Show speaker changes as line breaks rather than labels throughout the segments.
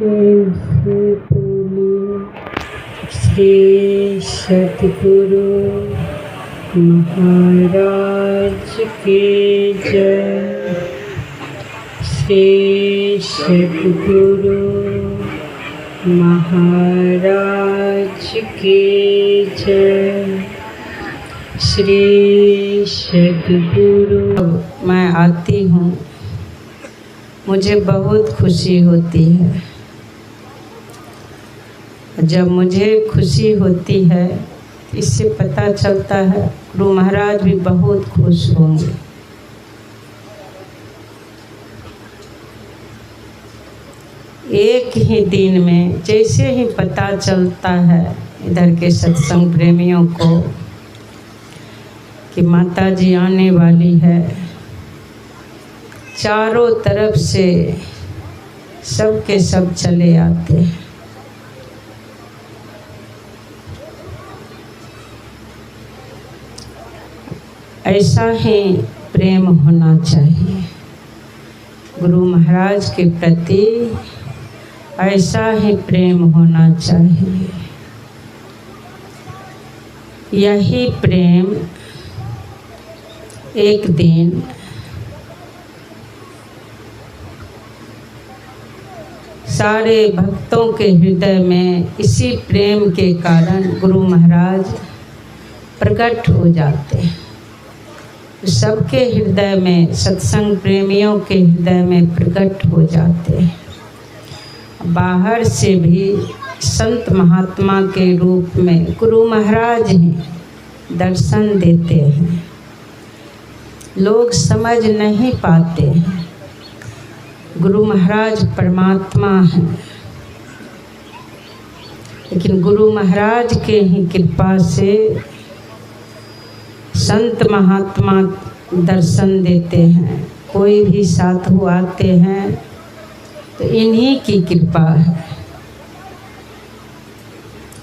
प्रेम से बोलिए श्री सद्गुरु महाराज की जय। श्री सद्गुरु महाराज की जय। श्री सद्गुरु। मैं आती हूँ, मुझे बहुत खुशी होती है। जब मुझे खुशी होती है इससे पता चलता है गुरु महाराज भी बहुत खुश होंगे। एक ही दिन में जैसे ही पता चलता है इधर के सत्संग प्रेमियों को कि माता जी आने वाली है, चारों तरफ से सब के सब चले आते हैं। ऐसा ही प्रेम होना चाहिए गुरु महाराज के प्रति, ऐसा ही प्रेम होना चाहिए। यही प्रेम एक दिन सारे भक्तों के हृदय में इसी प्रेम के कारण गुरु महाराज प्रकट हो जाते हैं। सबके हृदय में, सत्संग प्रेमियों के हृदय में प्रकट हो जाते हैं। बाहर से भी संत महात्मा के रूप में गुरु महाराज ही दर्शन देते हैं। लोग समझ नहीं पाते हैं गुरु महाराज परमात्मा हैं, लेकिन गुरु महाराज के ही कृपा से संत महात्मा दर्शन देते हैं। कोई भी साधु आते हैं तो इन्हीं की कृपा है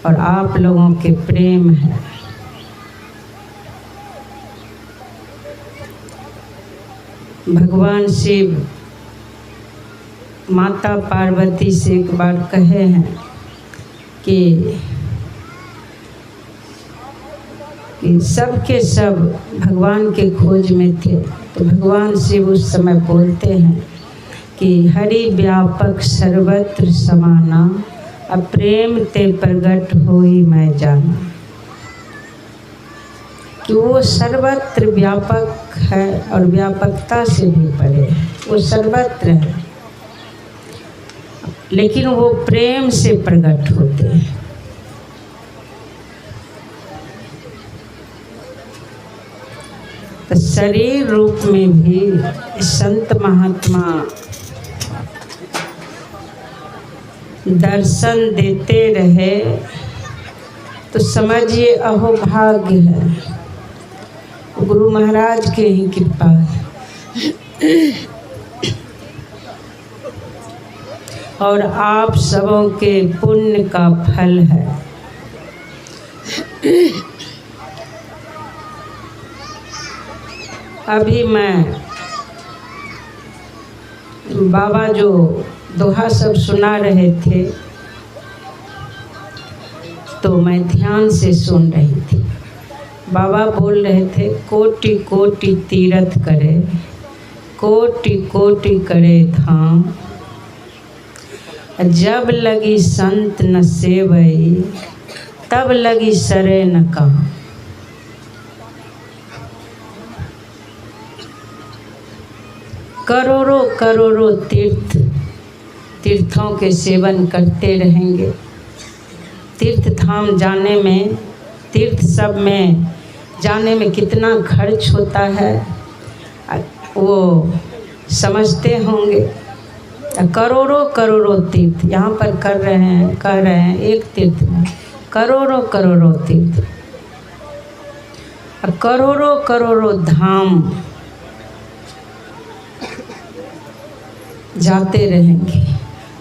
और आप लोगों के प्रेम है। भगवान शिव माता पार्वती से एक बार कहे हैं कि सबके सब भगवान के खोज में थे, तो भगवान शिव उस समय बोलते हैं कि हरि व्यापक सर्वत्र समाना, अब प्रेम ते प्रगट होई मैं जाना। कि वो सर्वत्र व्यापक है और व्यापकता से भी परे है, वो सर्वत्र है, लेकिन वो प्रेम से प्रकट होते हैं। तो शरीर रूप में भी संत महात्मा दर्शन देते रहे तो समझिए अहोभाग्य है, गुरु महाराज के ही कृपा है। और आप सबों के पुण्य का फल है। अभी मैं बाबा जो दोहा सब सुना रहे थे तो मैं ध्यान से सुन रही थी। बाबा बोल रहे थे कोटि कोटि तीरथ करे, कोटि कोटि करे धाम, जब लगी संत न सेवई, तब लगी सरे न काम। करोड़ों करोड़ों तीर्थों के सेवन करते रहेंगे। तीर्थ धाम जाने में, तीर्थ सब में जाने में कितना खर्च होता है वो समझते होंगे। करोड़ों करोड़ों तीर्थ यहाँ पर कह रहे हैं एक तीर्थ में करोड़ों करोड़ों तीर्थ, करोड़ों करोड़ों धाम जाते रहेंगे।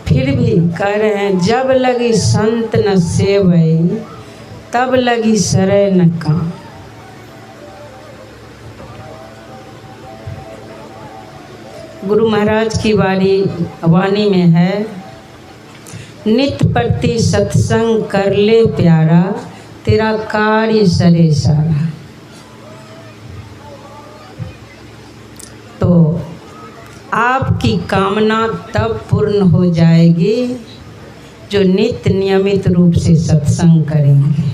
फिर भी कह रहे हैं जब लगी संत न सेवई, तब लगी सरे न काम। गुरु महाराज की वाणी में है नित प्रति सत्संग कर ले प्यारा, तेरा कार्य सरे सारा। तो आपकी कामना तब पूर्ण हो जाएगी जो नित्य नियमित रूप से सत्संग करेंगे।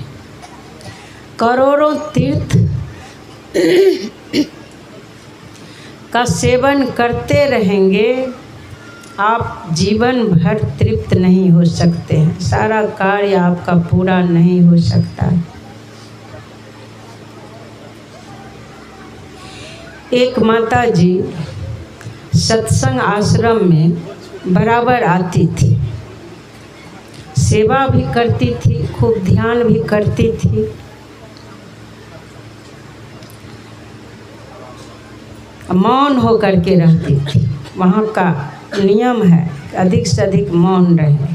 करोड़ों तीर्थ का सेवन करते रहेंगे, आप जीवन भर तृप्त नहीं हो सकते हैं, सारा कार्य आपका पूरा नहीं हो सकता। एक माता जी सत्संग आश्रम में बराबर आती थी, सेवा भी करती थी, खूब ध्यान भी करती थी। मौन हो करके रहती थी। वहाँ का नियम है अधिक से अधिक मौन रहे,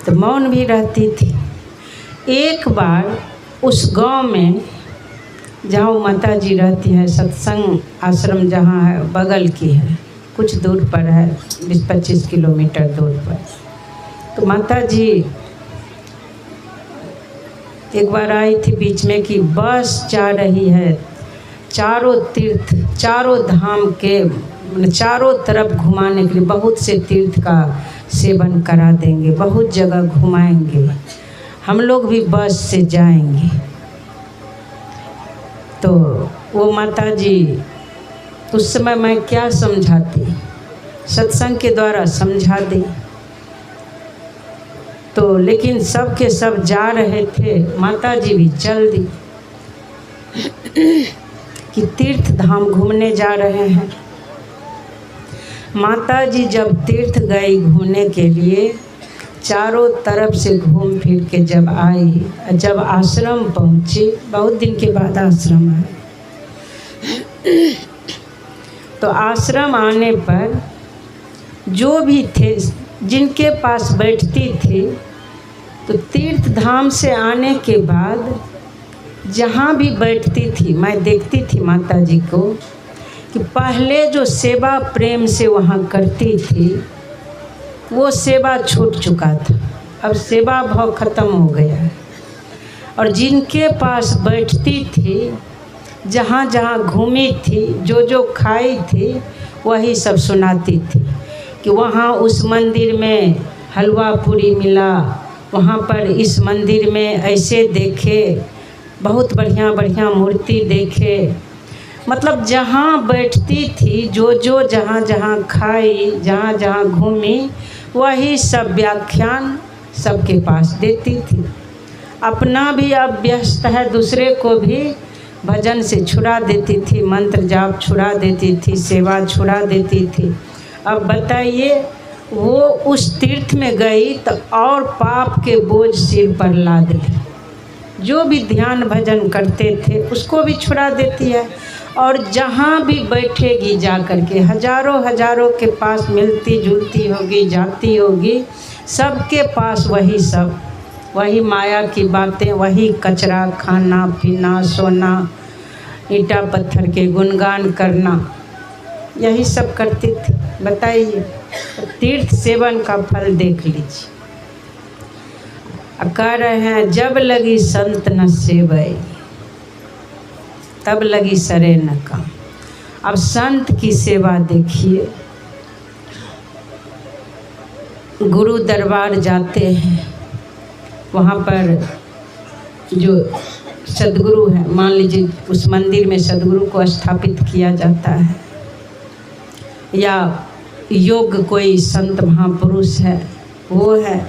तो मौन भी रहती थी। एक बार उस गांव में जहाँ माता जी रहती है, सत्संग आश्रम जहाँ है बगल की है, कुछ दूर पर है, 20-25 किलोमीटर दूर पर। तो माता जी एक बार आई थी बीच में कि बस जा रही है, चारों तीर्थ, चारों धाम के चारों तरफ घुमाने के लिए, बहुत से तीर्थ का सेवन करा देंगे, बहुत जगह घुमाएंगे, हम लोग भी बस से जाएंगे। तो वो माता जी उस समय मैं क्या समझाती, सत्संग के द्वारा समझा दी। तो लेकिन सब के सब जा रहे थे, माता जी भी चल दी कि तीर्थ धाम घूमने जा रहे हैं। माता जी जब तीर्थ गई घूमने के लिए, चारों तरफ से घूम फिर के जब आई, जब आश्रम पहुँची, बहुत दिन के बाद आश्रम आए, तो आश्रम आने पर जो भी थे, जिनके पास बैठती थी, तो तीर्थ धाम से आने के बाद जहाँ भी बैठती थी, मैं देखती थी माता जी को कि पहले जो सेवा प्रेम से वहाँ करती थी, वो सेवा छूट चुका था, अब सेवा भाव खत्म हो गया है। और जिनके पास बैठती थी, जहाँ जहाँ घूमी थी, जो जो खाई थी, वही सब सुनाती थी कि वहाँ उस मंदिर में हलवा पूरी मिला, वहाँ पर इस मंदिर में ऐसे देखे, बहुत बढ़िया बढ़िया मूर्ति देखे। मतलब जहाँ बैठती थी, जो जो जहाँ जहाँ खाई, जहाँ जहाँ घूमी, वही सब व्याख्यान सबके पास देती थी। अपना भी अब व्यस्त है, दूसरे को भी भजन से छुड़ा देती थी, मंत्र जाप छुड़ा देती थी, सेवा छुड़ा देती थी। अब बताइए, वो उस तीर्थ में गई तो और पाप के बोझ सिर पर लाद ली। जो भी ध्यान भजन करते थे उसको भी छुड़ा देती है, और जहाँ भी बैठेगी जा कर के, हजारों हजारों के पास मिलती जुलती होगी, जाती होगी, सबके पास वही सब, वही माया की बातें, वही कचरा, खाना पीना, सोना, ईंटा पत्थर के गुणगान करना, यही सब करती थी। बताइए, तीर्थ सेवन का फल देख लीजिए। कह रहे हैं, जब लगी संत न सेवई, तब लगी सरे न काम। अब संत की सेवा देखिए, गुरु दरबार जाते हैं, वहाँ पर जो सद्गुरु है, मान लीजिए उस मंदिर में सद्गुरु को स्थापित किया जाता है, या योग कोई संत महापुरुष है वो है,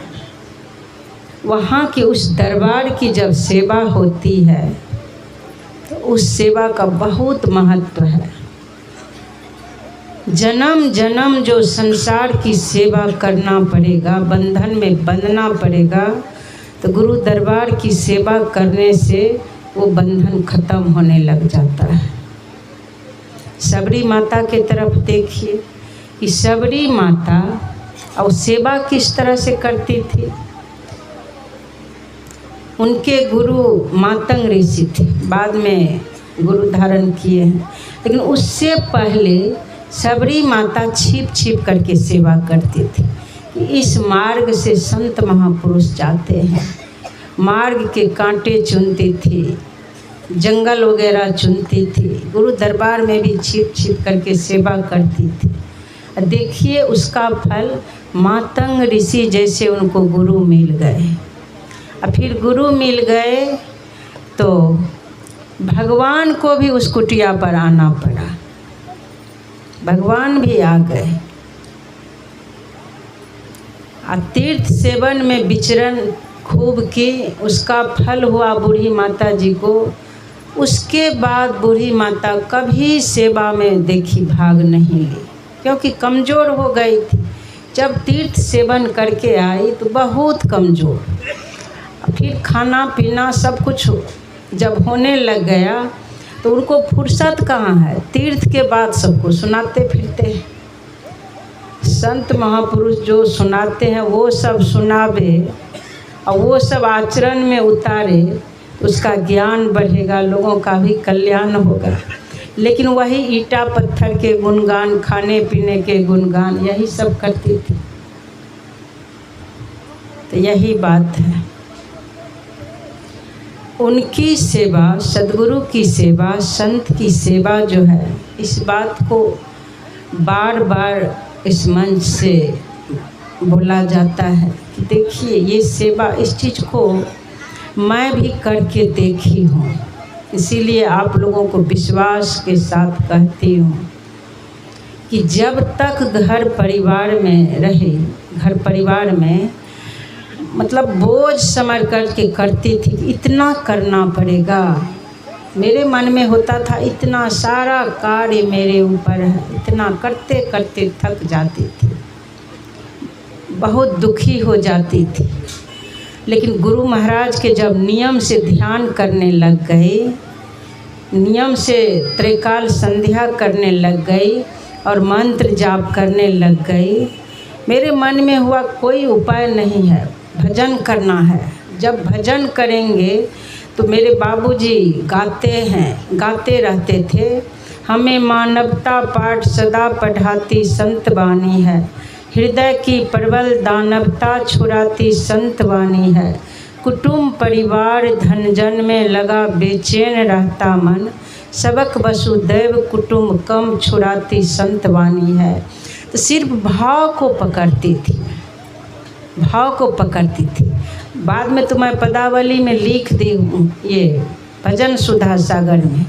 वहाँ की उस दरबार की जब सेवा होती है तो उस सेवा का बहुत महत्व है। जन्म जन्म जो संसार की सेवा करना पड़ेगा, बंधन में बंधना पड़ेगा, तो गुरु दरबार की सेवा करने से वो बंधन खत्म होने लग जाता है। सबरी माता के तरफ देखिए कि सबरी माता और सेवा किस तरह से करती थी। उनके गुरु मातंग ऋषि थे, बाद में गुरु धारण किए हैं, लेकिन उससे पहले सबरी माता छिप छिप करके सेवा करती थी कि इस मार्ग से संत महापुरुष जाते हैं। मार्ग के कांटे चुनती थी, जंगल वगैरह चुनती थी, गुरु दरबार में भी छिप छिप करके सेवा करती थी। देखिए उसका फल, मातंग ऋषि जैसे उनको गुरु मिल गए। और फिर गुरु मिल गए तो भगवान को भी उस कुटिया पर आना पड़ा, भगवान भी आ गए। और तीर्थ सेवन में विचरण खूब की, उसका फल हुआ बूढ़ी माता जी को। उसके बाद बूढ़ी माता कभी सेवा में देखी भाग नहीं ली, क्योंकि कमज़ोर हो गई थी। जब तीर्थ सेवन करके आई तो बहुत कमज़ोर, फिर खाना पीना सब कुछ जब होने लग गया तो उनको फुर्सत कहाँ है। तीर्थ के बाद सबको सुनाते फिरते हैं। संत महापुरुष जो सुनाते हैं वो सब सुनावे और वो सब आचरण में उतारे, उसका ज्ञान बढ़ेगा, लोगों का भी कल्याण होगा। लेकिन वही ईटा पत्थर के गुणगान, खाने पीने के गुणगान, यही सब करती थी। तो यही बात है, उनकी सेवा, सद्गुरु की सेवा, संत की सेवा जो है, इस बात को बार बार इस मंच से बोला जाता है कि देखिए ये सेवा, इस चीज़ को मैं भी करके देखी हूँ, इसीलिए आप लोगों को विश्वास के साथ कहती हूँ कि जब तक घर परिवार में रहे, घर परिवार में मतलब बोझ समझ करके करती थी, इतना करना पड़ेगा। मेरे मन में होता था इतना सारा कार्य मेरे ऊपर है, इतना करते करते थक जाती थी, बहुत दुखी हो जाती थी। लेकिन गुरु महाराज के जब नियम से ध्यान करने लग गए, नियम से त्रिकाल संध्या करने लग गई और मंत्र जाप करने लग गई, मेरे मन में हुआ कोई उपाय नहीं है, भजन करना है। जब भजन करेंगे तो मेरे बाबूजी गाते रहते थे, हमें मानवता पाठ सदा पढ़ाती संत वाणी है, हृदय की प्रबल दानवता छुड़ाती संत वाणी है, कुटुंब परिवार धन जन में लगा बेचैन रहता मन, सबक वसुदैव कुटुंब कम छुड़ाती संत वाणी है। तो सिर्फ भाव को पकड़ती थी, भाव को पकड़ती थी। बाद में तो मैं पदावली में लिख दी हूँ, ये भजन सुधा सागर में।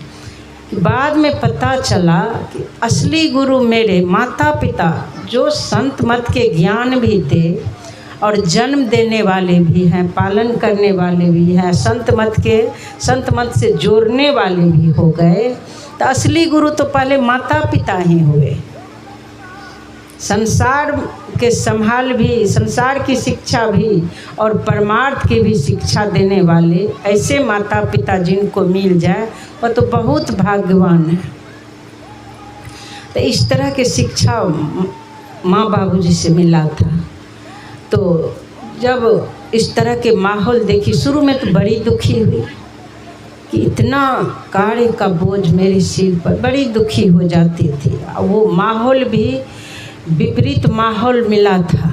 बाद में पता चला कि असली गुरु मेरे माता पिता, जो संत मत के ज्ञान भी दे और जन्म देने वाले भी हैं, पालन करने वाले भी हैं, संत मत से जोड़ने वाले भी हो गए। तो असली गुरु तो पहले माता पिता ही हुए। संसार के संभाल भी, संसार की शिक्षा भी और परमार्थ की भी शिक्षा देने वाले ऐसे माता पिता जिनको मिल जाए वह तो बहुत भाग्यवान है। तो इस तरह के शिक्षा माँ बाबूजी से मिला था। तो जब इस तरह के माहौल देखी, शुरू में तो बड़ी दुखी हुई कि इतना कार्य का बोझ मेरे सिर पर, बड़ी दुखी हो जाती थी। और वो माहौल भी विपरीत माहौल मिला था।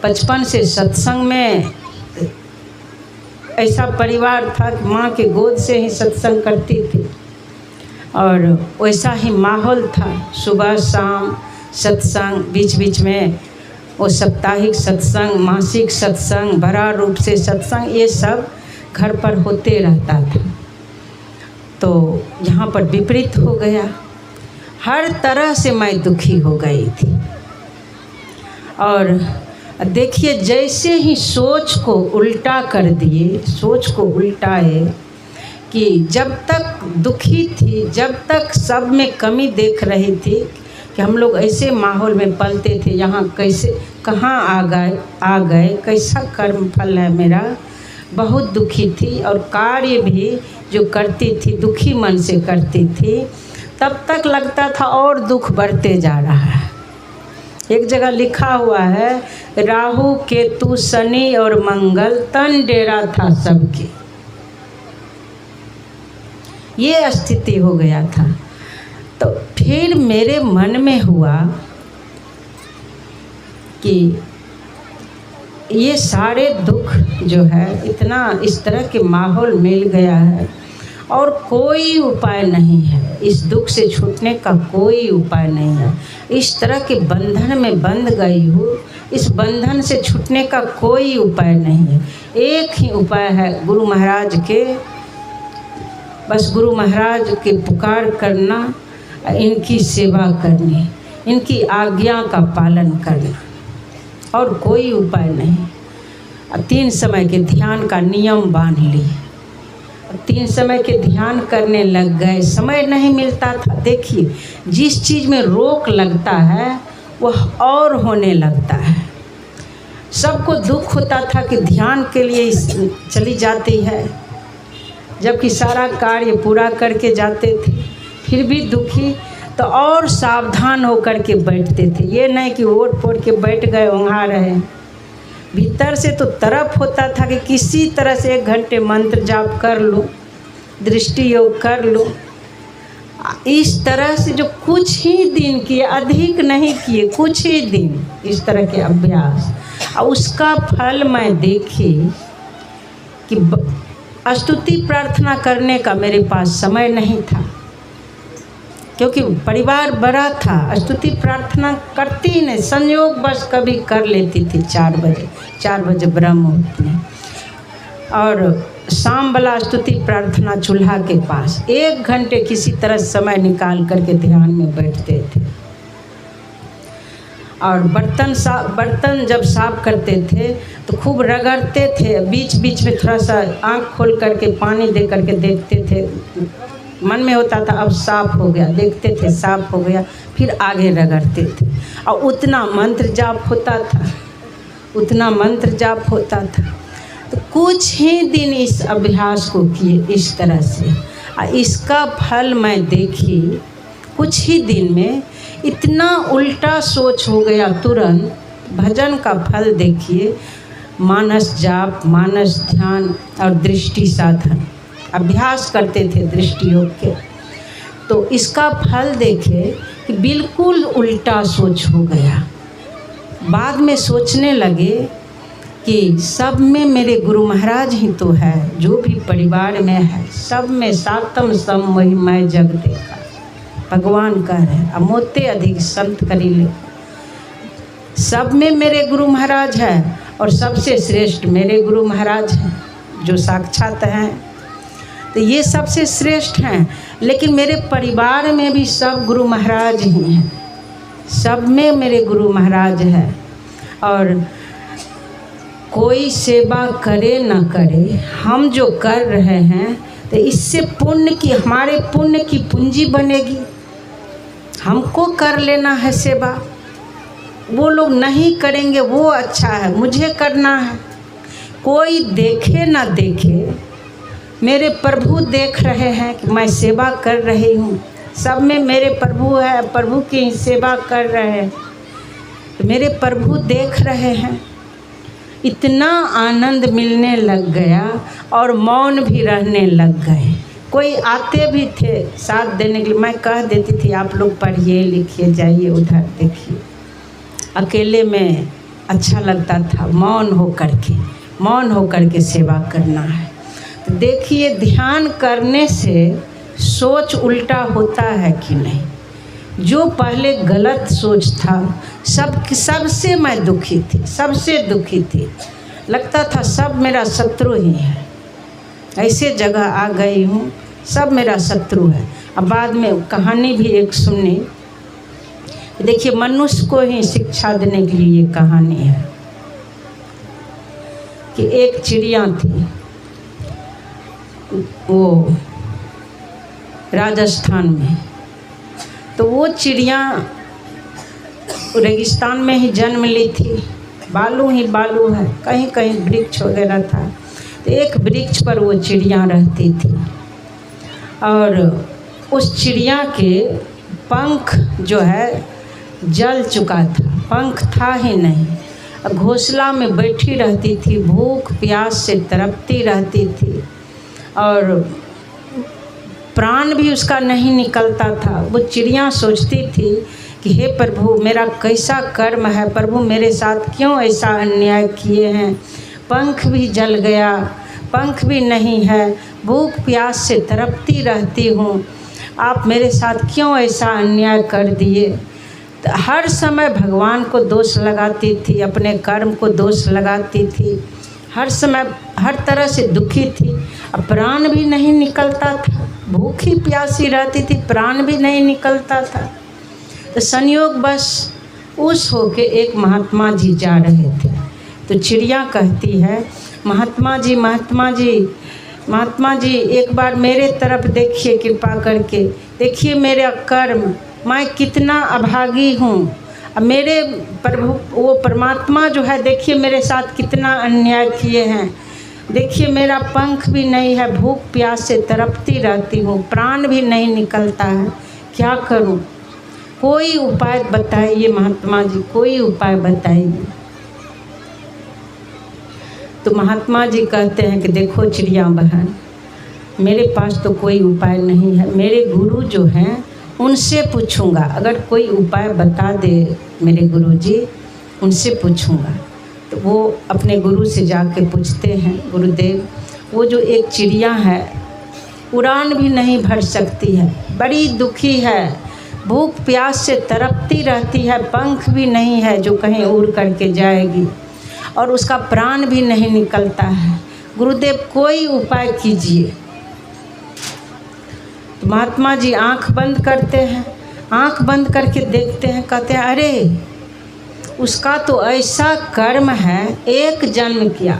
बचपन से सत्संग में ऐसा परिवार था कि माँ के गोद से ही सत्संग करती थी और वैसा ही माहौल था। सुबह शाम सत्संग, बीच बीच में वो साप्ताहिक सत्संग, मासिक सत्संग, बड़ा रूप से सत्संग, ये सब घर पर होते रहता था। तो यहाँ पर विपरीत हो गया, हर तरह से मैं दुखी हो गई थी। और देखिए जैसे ही सोच को उल्टा कर दिए, सोच को उल्टाए कि जब तक दुखी थी, जब तक सब में कमी देख रही थी कि हम लोग ऐसे माहौल में पलते थे, यहाँ कैसे कहाँ आ गए, कैसा कर्म फल है मेरा, बहुत दुखी थी। और कार्य भी जो करती थी दुखी मन से करती थी, तब तक लगता था और दुख बढ़ते जा रहा है। एक जगह लिखा हुआ है, राहु केतु शनि और मंगल तन डेरा था सबके, ये स्थिति हो गया था। तो फिर मेरे मन में हुआ कि ये सारे दुख जो है इतना इस तरह के माहौल मिल गया है और कोई उपाय नहीं है, इस दुख से छूटने का कोई उपाय नहीं है। इस तरह के बंधन में बंध गई हूँ, इस बंधन से छूटने का कोई उपाय नहीं है। एक ही उपाय है, गुरु महाराज के, बस गुरु महाराज के पुकार करना, इनकी सेवा करनी, इनकी आज्ञा का पालन करना, और कोई उपाय नहीं। 3 समय के ध्यान का नियम बांध लिए, 3 समय के ध्यान करने लग गए। समय नहीं मिलता था। देखिए, जिस चीज़ में रोक लगता है वह और होने लगता है। सबको दुख होता था कि ध्यान के लिए चली जाती है, जबकि सारा कार्य पूरा करके जाते थे, फिर भी दुखी, तो और सावधान होकर के बैठते थे। ये नहीं कि ओट पोट के बैठ गए वहाँ रहे। भीतर से तो तरफ होता था कि किसी तरह से 1 घंटे मंत्र जाप कर लो, दृष्टि योग कर लो। इस तरह से जो कुछ ही दिन किए, अधिक नहीं किए, कुछ ही दिन इस तरह के अभ्यास, और उसका फल मैं देखी कि स्तुति प्रार्थना करने का मेरे पास समय नहीं था, क्योंकि परिवार बड़ा था। स्तुति प्रार्थना करती ही नहीं, संयोग बस कभी कर लेती थी 4 बजे ब्रह्म मुहूर्त में, और शाम वाला स्तुति प्रार्थना चूल्हा के पास 1 घंटे किसी तरह समय निकाल करके ध्यान में बैठते थे। और बर्तन जब साफ करते थे तो खूब रगड़ते थे, बीच बीच में थोड़ा सा आँख खोल करके पानी दे करके देखते थे। मन में होता था अब साफ हो गया, देखते थे साफ हो गया, फिर आगे रगड़ते थे। और उतना मंत्र जाप होता था, उतना मंत्र जाप होता था। तो कुछ ही दिन इस अभ्यास को किए इस तरह से, और इसका फल मैं देखी कुछ ही दिन में। इतना उल्टा सोच हो गया तुरंत। भजन का फल देखिए, मानस जाप, मानस ध्यान और दृष्टि साधन अभ्यास करते थे दृष्टि योग के, तो इसका फल देखे कि बिल्कुल उल्टा सोच हो गया। बाद में सोचने लगे कि सब में मेरे गुरु महाराज ही तो है, जो भी परिवार में है सब में सातम सम वही मैं जग देखा, भगवान कह रहे हैं। अमोते अधिक संत करीले, सब में मेरे गुरु महाराज है, और सबसे श्रेष्ठ मेरे गुरु महाराज हैं जो साक्षात हैं। तो ये सबसे श्रेष्ठ हैं, लेकिन मेरे परिवार में भी सब गुरु महाराज ही हैं, सब में मेरे गुरु महाराज है। और कोई सेवा करे ना करे, हम जो कर रहे हैं तो इससे पुण्य की, हमारे पुण्य की पूंजी बनेगी। हमको कर लेना है सेवा, वो लोग नहीं करेंगे वो अच्छा है, मुझे करना है। कोई देखे ना देखे, मेरे प्रभु देख रहे हैं कि मैं सेवा कर रही हूँ। सब में मेरे प्रभु है, प्रभु की सेवा कर रहे हैं, तो मेरे प्रभु देख रहे हैं। इतना आनंद मिलने लग गया और मौन भी रहने लग गए। कोई आते भी थे साथ देने के लिए, मैं कह देती थी आप लोग पढ़िए लिखिए जाइए उधर देखिए। अकेले में अच्छा लगता था, मौन होकर के सेवा करना है। तो देखिए, ध्यान करने से सोच उल्टा होता है कि नहीं। जो पहले गलत सोच था, सबसे मैं दुखी थी, सबसे दुखी थी। लगता था सब मेरा शत्रु ही है। ऐसे जगह आ गई हूँ, सब मेरा शत्रु है। अब बाद में कहानी भी एक सुनी। देखिए, मनुष्य को ही शिक्षा देने के लिए ये कहानी है कि एक चिड़िया थी, वो राजस्थान में। तो वो चिड़िया रेगिस्तान में ही जन्म ली थी, बालू ही बालू है, कहीं कहीं वृक्ष वगैरह था। तो एक वृक्ष पर वो चिड़िया रहती थी, और उस चिड़िया के पंख जो है जल चुका था, पंख था ही नहीं। घोंसला में बैठी रहती थी, भूख प्यास से तड़पती रहती थी, और प्राण भी उसका नहीं निकलता था। वो चिड़िया सोचती थी कि हे प्रभु मेरा कैसा कर्म है, प्रभु मेरे साथ क्यों ऐसा अन्याय किए हैं। पंख भी जल गया, पंख भी नहीं है, भूख प्यास से तड़पती रहती हूँ, आप मेरे साथ क्यों ऐसा अन्याय कर दिए। तो हर समय भगवान को दोष लगाती थी, अपने कर्म को दोष लगाती थी, हर समय हर तरह से दुखी थी। अब प्राण भी नहीं निकलता था, भूखी प्यासी रहती थी, प्राण भी नहीं निकलता था। तो संयोग बस उस होके एक महात्मा जी जा रहे थे। तो चिड़िया कहती है, महात्मा जी महात्मा जी महात्मा जी एक बार मेरे तरफ देखिए, कृपा करके देखिए मेरा कर्म, मैं कितना अभागी हूँ। अब मेरे प्रभु वो परमात्मा जो है देखिए मेरे साथ कितना अन्याय किए हैं। देखिए मेरा पंख भी नहीं है, भूख प्यास से तड़पती रहती हूँ, प्राण भी नहीं निकलता है, क्या करूँ, कोई उपाय बताइए महात्मा जी, कोई उपाय बताइए। तो महात्मा जी कहते हैं कि देखो चिड़िया बहन, मेरे पास तो कोई उपाय नहीं है, मेरे गुरु जो हैं उनसे पूछूंगा, अगर कोई उपाय बता दे मेरे गुरु जी, उनसे पूछूंगा। तो वो अपने गुरु से जाके पूछते हैं, गुरुदेव वो जो एक चिड़िया है उड़ान भी नहीं भर सकती है, बड़ी दुखी है, भूख प्यास से तड़पती रहती है, पंख भी नहीं है जो कहीं उड़ करके जाएगी, और उसका प्राण भी नहीं निकलता है, गुरुदेव कोई उपाय कीजिए। तो महात्मा जी आंख बंद करते हैं, आंख बंद करके देखते हैं, कहते हैं अरे उसका तो ऐसा कर्म है, एक जन्म किया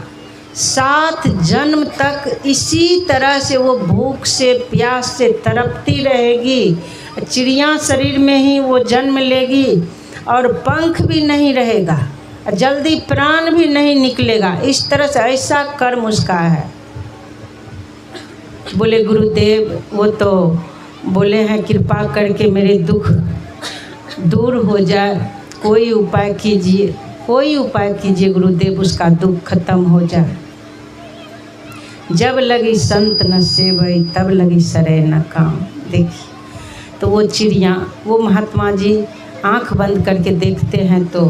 7 जन्म तक इसी तरह से वो भूख से प्यास से तड़पती रहेगी, चिड़िया शरीर में ही वो जन्म लेगी और पंख भी नहीं रहेगा, जल्दी प्राण भी नहीं निकलेगा, इस तरह से ऐसा कर्म उसका है। बोले गुरुदेव वो तो बोले हैं कृपा करके मेरे दुख दूर हो जाए, कोई उपाय कीजिए, कोई उपाय कीजिए गुरुदेव, उसका दुख खत्म हो जाए। जब लगी संत न सेवई तब लगी सरे न काम। देखिए तो वो चिड़िया, वो महात्मा जी आंख बंद करके देखते हैं तो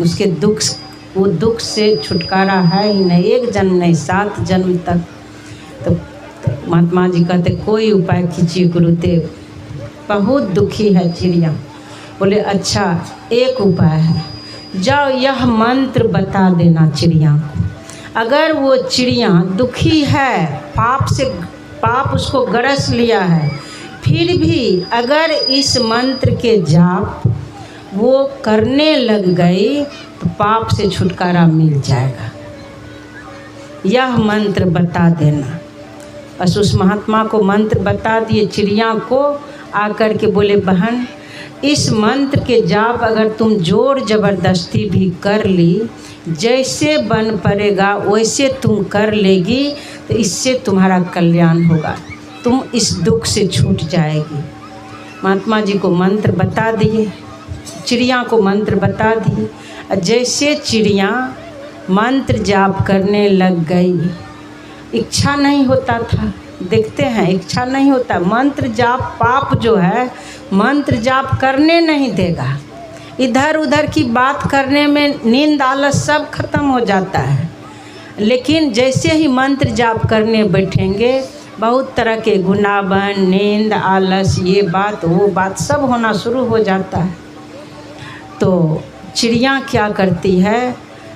उसके वो दुख से छुटकारा है ही नहीं, एक जन्म नहीं 7 जन्म तक। तो महात्मा जी कहते कोई उपाय कीजिए गुरुदेव, बहुत दुखी है चिड़िया। बोले अच्छा एक उपाय है, जाओ यह मंत्र बता देना चिड़िया को, अगर वो चिड़िया दुखी है, पाप उसको गरस लिया है, फिर भी अगर इस मंत्र के जाप वो करने लग गई तो पाप से छुटकारा मिल जाएगा, यह मंत्र बता देना। बस उस महात्मा को मंत्र बता दिए, चिड़िया को आकर के बोले बहन इस मंत्र के जाप अगर तुम जोर ज़बरदस्ती भी कर ली, जैसे बन पड़ेगा वैसे तुम कर लेगी तो इससे तुम्हारा कल्याण होगा, तुम इस दुख से छूट जाएगी। महात्मा जी को मंत्र बता दिए, चिड़िया को मंत्र बता दिए। जैसे चिड़िया मंत्र जाप करने लग गई, इच्छा नहीं होता था, देखते हैं इच्छा नहीं होता, मंत्र जाप पाप जो है मंत्र जाप करने नहीं देगा, इधर उधर की बात करने में नींद आलस सब खत्म हो जाता है। लेकिन जैसे ही मंत्र जाप करने बैठेंगे बहुत तरह के गुनाबन, नींद, आलस, ये बात वो बात सब होना शुरू हो जाता है। तो चिड़िया क्या करती है,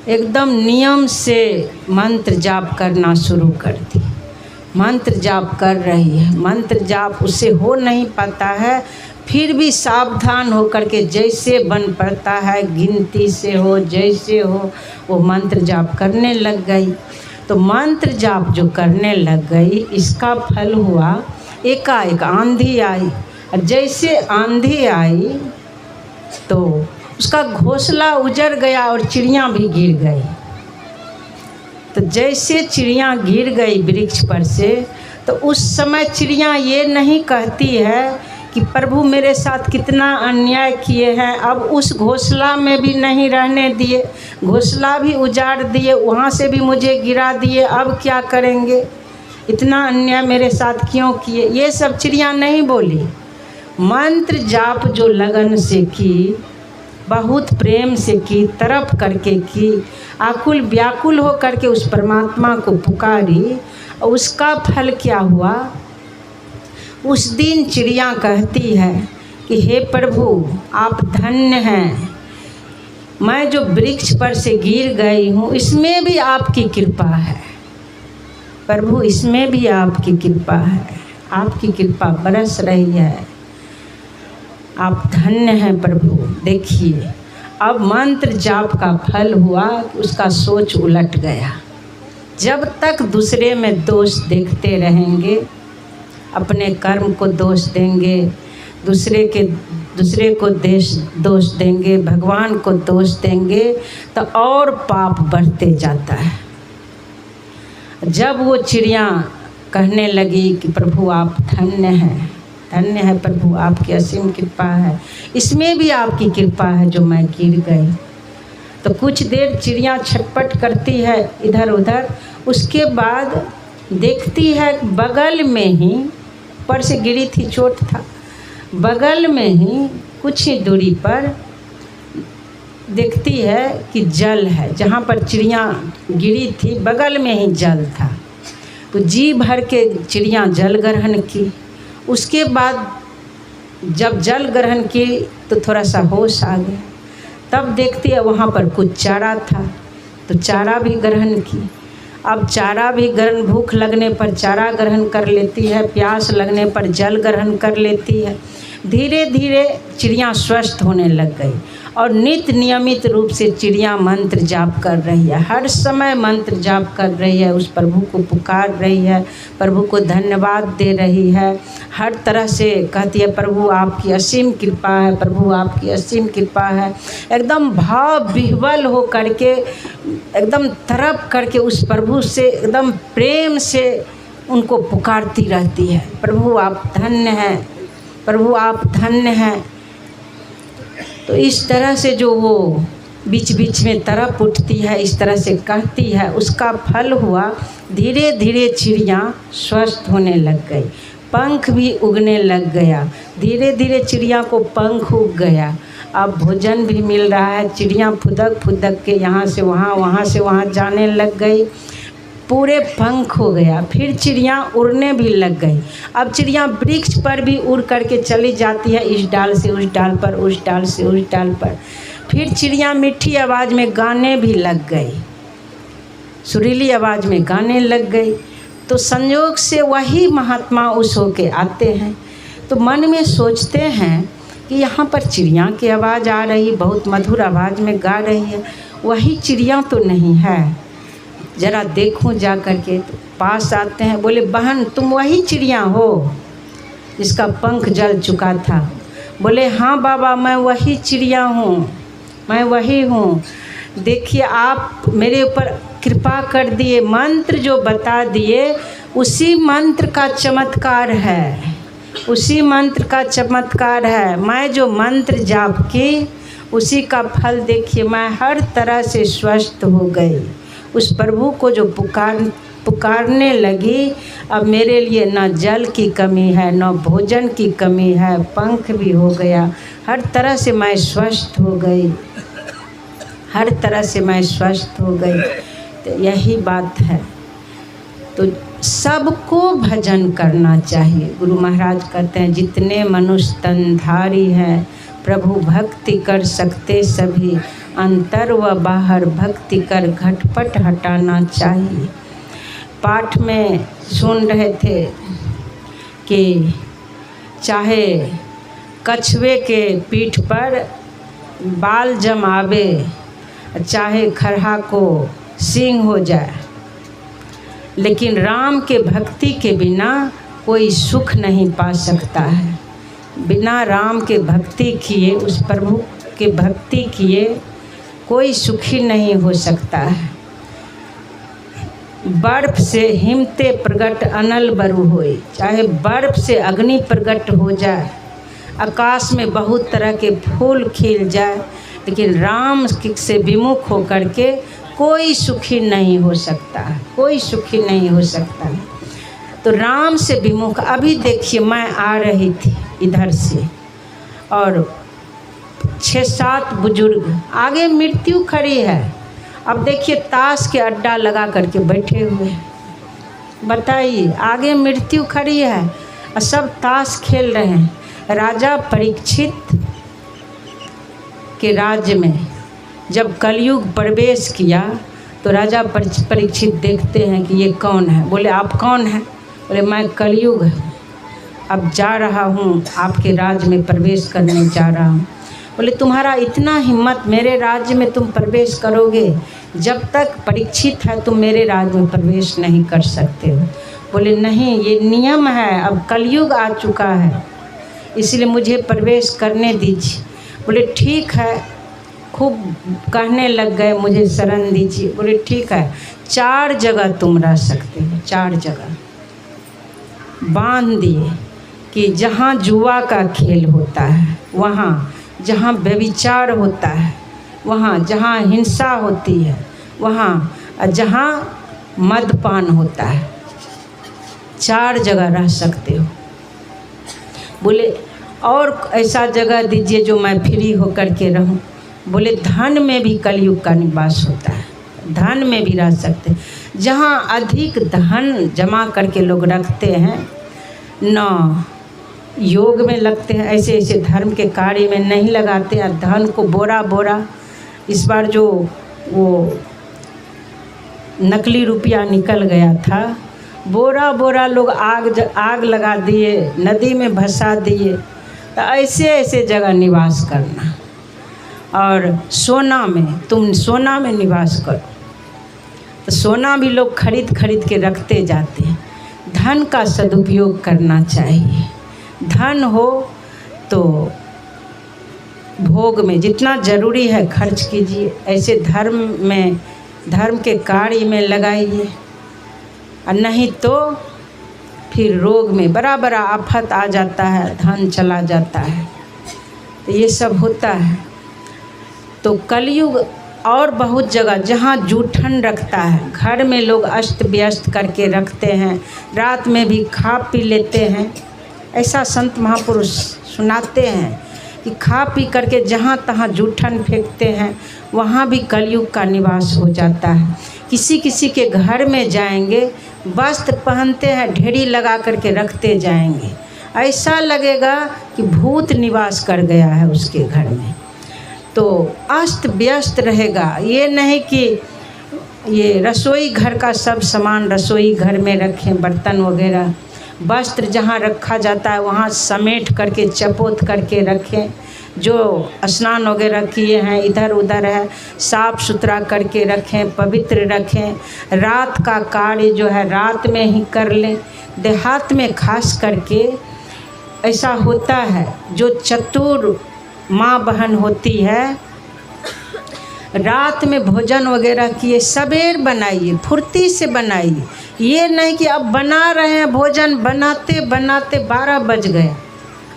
एकदम नियम से मंत्र जाप करना शुरू कर दी, मंत्र जाप कर रही है, मंत्र जाप उससे हो नहीं पाता है, फिर भी सावधान होकर के जैसे बन पड़ता है, गिनती से हो जैसे हो वो मंत्र जाप करने लग गई। तो मंत्र जाप जो करने लग गई, इसका फल हुआ एकाएक आंधी आई, और जैसे आंधी आई तो उसका घोंसला उजड़ गया और चिड़िया भी गिर गई। तो जैसे चिड़िया गिर गई वृक्ष पर से, तो उस समय चिड़िया ये नहीं कहती है कि प्रभु मेरे साथ कितना अन्याय किए हैं, अब उस घोंसला में भी नहीं रहने दिए, घोंसला भी उजाड़ दिए, वहाँ से भी मुझे गिरा दिए, अब क्या करेंगे, इतना अन्याय मेरे साथ क्यों किए, ये सब चिड़िया नहीं बोली। मंत्र जाप जो लगन से की, बहुत प्रेम से की, तड़प करके की, आकुल व्याकुल हो करके उस परमात्मा को पुकारी, उसका फल क्या हुआ? उस दिन चिड़िया कहती है कि हे प्रभु आप धन्य हैं, मैं जो वृक्ष पर से गिर गई हूँ इसमें भी आपकी कृपा है प्रभु, इसमें भी आपकी कृपा है, आपकी कृपा बरस रही है, आप धन्य हैं प्रभु। देखिए अब मंत्र जाप का फल हुआ, उसका सोच उलट गया। जब तक दूसरे में दोष देखते रहेंगे, अपने कर्म को दोष देंगे, दूसरे को दोष देंगे, भगवान को दोष देंगे, तो और पाप बढ़ते जाता है। जब वो चिड़िया कहने लगी कि प्रभु आप धन्य हैं, धन्य है प्रभु, आपकी असीम कृपा है, इसमें भी आपकी कृपा है जो मैं गिर गई, तो कुछ देर चिड़िया छटपट करती है इधर उधर, उसके बाद देखती है बगल में ही, ऊपर से गिरी थी, चोट था, बगल में ही कुछ ही दूरी पर देखती है कि जल है, जहाँ पर चिड़िया गिरी थी बगल में ही जल था। तो जी भर के चिड़िया जल ग्रहण की। उसके बाद जब जल ग्रहण की तो थोड़ा सा होश आ गया, तब देखती है वहाँ पर कुछ चारा था, तो चारा भी ग्रहण की। अब चारा भी ग्रहण, भूख लगने पर चारा ग्रहण कर लेती है, प्यास लगने पर जल ग्रहण कर लेती है। धीरे धीरे चिड़िया स्वस्थ होने लग गई और नित्य नियमित रूप से चिड़िया मंत्र जाप कर रही है, हर समय मंत्र जाप कर रही है, उस प्रभु को पुकार रही है, प्रभु को धन्यवाद दे रही है, हर तरह से कहती है प्रभु आपकी असीम कृपा है, प्रभु आपकी असीम कृपा है। एकदम भाव विह्वल हो करके, एकदम तड़प करके उस प्रभु से एकदम प्रेम से उनको पुकारती रहती है, प्रभु आप धन्य हैं, प्रभु आप धन्य हैं। तो इस तरह से जो वो बीच बीच में तड़प उठती है, इस तरह से कहती है, उसका फल हुआ धीरे धीरे चिड़िया स्वस्थ होने लग गई, पंख भी उगने लग गया, धीरे धीरे चिड़िया को पंख उग गया, अब भोजन भी मिल रहा है, चिड़िया फुदक फुदक के यहाँ से वहाँ जाने लग गई, पूरे पंख हो गया। फिर चिड़िया उड़ने भी लग गई। अब चिड़िया वृक्ष पर भी उड़ करके चली जाती है, इस डाल से उस डाल पर, उस डाल से उस डाल पर। फिर चिड़िया मीठी आवाज़ में गाने भी लग गई, सुरीली आवाज़ में गाने लग गई। तो संयोग से वही महात्मा उस होके आते हैं, तो मन में सोचते हैं कि यहाँ पर चिड़िया की आवाज़ आ रही, बहुत मधुर आवाज़ में गा रही है, वही चिड़िया तो नहीं है, ज़रा देखूं जा कर के। तो पास आते हैं, बोले बहन तुम वही चिड़िया हो जिसका पंख जल चुका था? बोले हाँ बाबा मैं वही चिड़िया हूँ, मैं वही हूँ। देखिए आप मेरे ऊपर कृपा कर दिए, मंत्र जो बता दिए उसी मंत्र का चमत्कार है, उसी मंत्र का चमत्कार है। मैं जो मंत्र जाप की उसी का फल देखिए, मैं हर तरह से स्वस्थ हो गई। उस प्रभु को जो पुकारने लगी, अब मेरे लिए न जल की कमी है, न भोजन की कमी है, पंख भी हो गया, हर तरह से मैं स्वस्थ हो गई, हर तरह से मैं स्वस्थ हो गई। तो यही बात है। तो सबको भजन करना चाहिए। गुरु महाराज कहते हैं जितने मनुष्य तनधारी हैं प्रभु भक्ति कर सकते सभी, अंतर व बाहर भक्ति कर घटपट हटाना चाहिए। पाठ में सुन रहे थे कि चाहे कछुए के पीठ पर बाल जमावे, चाहे खरहा को सींग हो जाए, लेकिन राम के भक्ति के बिना कोई सुख नहीं पा सकता है। बिना राम के भक्ति किए, उस प्रभु के भक्ति किए कोई सुखी नहीं हो सकता है। बर्फ से हिमते प्रगट अनल बरु होए, चाहे बर्फ से अग्नि प्रगट हो जाए, आकाश में बहुत तरह के फूल खिल जाए, लेकिन राम से विमुख होकर के कोई सुखी नहीं हो सकता है, कोई सुखी नहीं हो सकता है। तो राम से विमुख, अभी देखिए मैं आ रही थी, इधर से, और 6-7 बुजुर्ग, आगे मृत्यु खड़ी है। अब देखिए ताश के अड्डा लगा करके बैठे हुए, बताइए, आगे मृत्यु खड़ी है और सब ताश खेल रहे हैं। राजा परीक्षित के राज्य में जब कलयुग प्रवेश किया तो राजा परीक्षित देखते हैं कि ये कौन है। बोले आप कौन हैं? बोले मैं कलयुग हूँ, अब जा रहा हूँ आपके राज्य में प्रवेश करने जा रहा हूँ। बोले तुम्हारा इतना हिम्मत, मेरे राज्य में तुम प्रवेश करोगे? जब तक परीक्षित है तुम मेरे राज्य में प्रवेश नहीं कर सकते हो। बोले नहीं, ये नियम है, अब कलयुग आ चुका है, इसलिए मुझे प्रवेश करने दीजिए। बोले ठीक है, खूब कहने लग गए मुझे शरण दीजिए। बोले ठीक है, 4 जगह तुम रह सकते हो, 4 जगह बांध दिए कि जहाँ जुआ का खेल होता है वहाँ, जहाँ व्यभिचार होता है वहाँ, जहाँ हिंसा होती है वहाँ, जहाँ मदपान होता है, 4 जगह रह सकते हो। बोले और ऐसा जगह दीजिए जो मैं फ्री होकर के रहूं। बोले धन में भी कलयुग का निवास होता है, धन में भी रह सकते हैं। जहाँ अधिक धन जमा करके लोग रखते हैं न योग में लगते हैं, ऐसे ऐसे धर्म के कार्य में नहीं लगाते हैं। धन को बोरा बोरा, इस बार जो वो नकली रुपया निकल गया था, बोरा बोरा लोग आग लगा दिए, नदी में भसा दिए। तो ऐसे ऐसे जगह निवास करना। और सोना में, तुम सोना में निवास करो, तो सोना भी लोग खरीद खरीद के रखते जाते हैं। धन का सदुपयोग करना चाहिए। धन हो तो भोग में जितना ज़रूरी है खर्च कीजिए, ऐसे धर्म में, धर्म के कार्य में लगाइए, और नहीं तो फिर रोग में बड़ा बड़ा आफत आ जाता है, धन चला जाता है, तो ये सब होता है। तो कलयुग और बहुत जगह जहाँ जूठन रखता है, घर में लोग अस्त व्यस्त करके रखते हैं, रात में भी खा पी लेते हैं। ऐसा संत महापुरुष सुनाते हैं कि खा पी करके जहाँ तहाँ जूठन फेंकते हैं, वहाँ भी कलयुग का निवास हो जाता है। किसी किसी के घर में जाएंगे, वस्त्र पहनते हैं, ढेरी लगा करके रखते जाएंगे, ऐसा लगेगा कि भूत निवास कर गया है उसके घर में। तो अस्त व्यस्त रहेगा। ये नहीं कि ये रसोई घर का सब सामान रसोई घर में रखें, बर्तन वगैरह, वस्त्र जहाँ रखा जाता है वहाँ समेट करके चपोत करके रखें। जो स्नान वगैरह किए हैं इधर उधर है, साफ़ सुथरा करके रखें, पवित्र रखें। रात का कार्य जो है रात में ही कर लें। देहात में खास करके ऐसा होता है, जो चतुर माँ बहन होती है, रात में भोजन वगैरह किए, सवेर बनाइए, फुर्ती से बनाइए। ये नहीं कि अब बना रहे हैं, भोजन बनाते बनाते 12 बज गए।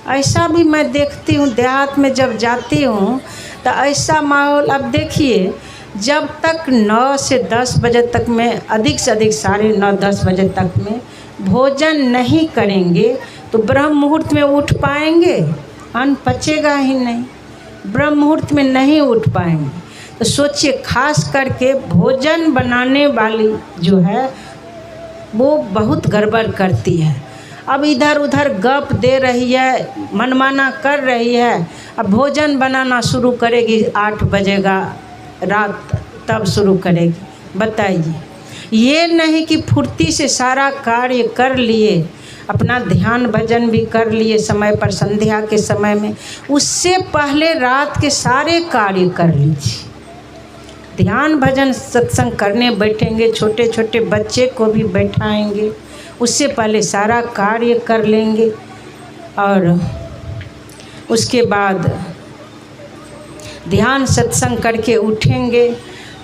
ऐसा भी मैं देखती हूँ, देहात में जब जाती हूँ तो ऐसा माहौल। अब देखिए, जब तक 9 से 10 बजे तक में, अधिक से अधिक 9:30-10 बजे तक में भोजन नहीं करेंगे तो ब्रह्म मुहूर्त में उठ पाएंगे? अन्न पचेगा ही नहीं, ब्रह्म मुहूर्त में नहीं उठ पाएंगे। तो सोचिए, खास करके भोजन बनाने वाली जो है वो बहुत गड़बड़ करती है। अब इधर उधर गप दे रही है, मनमाना कर रही है। अब भोजन बनाना शुरू करेगी 8 बजेगा रात, तब शुरू करेगी। बताइए, ये नहीं कि फुर्ती से सारा कार्य कर लिए, अपना ध्यान भजन भी कर लिए समय पर, संध्या के समय में, उससे पहले रात के सारे कार्य कर लीजिए। ध्यान भजन सत्संग करने बैठेंगे, छोटे छोटे बच्चे को भी बैठाएंगे, उससे पहले सारा कार्य कर लेंगे। और उसके बाद ध्यान सत्संग करके उठेंगे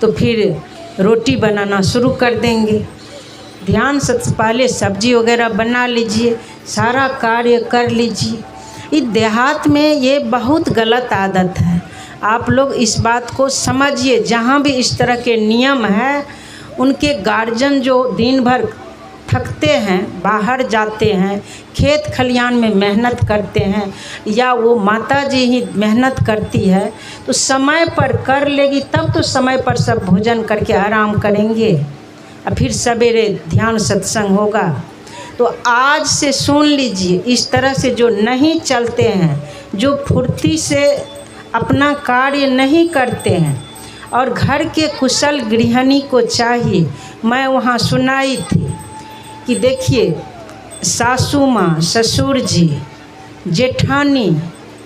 तो फिर रोटी बनाना शुरू कर देंगे। ध्यान से पहले सब्जी वगैरह बना लीजिए, सारा कार्य कर लीजिए। इस देहात में ये बहुत गलत आदत है। आप लोग इस बात को समझिए। जहाँ भी इस तरह के नियम हैं, उनके गार्जियन जो दिन भर थकते हैं, बाहर जाते हैं, खेत खलियान में मेहनत करते हैं, या वो माता जी ही मेहनत करती है, तो समय पर कर लेगी तब तो समय पर सब भोजन करके आराम करेंगे और फिर सवेरे ध्यान सत्संग होगा। तो आज से सुन लीजिए, इस तरह से जो नहीं चलते हैं, जो फुर्ती से अपना कार्य नहीं करते हैं, और घर के कुशल गृहिणी को चाहिए। मैं वहाँ सुनाई थी कि देखिए सासू माँ, ससुर जी, जेठानी,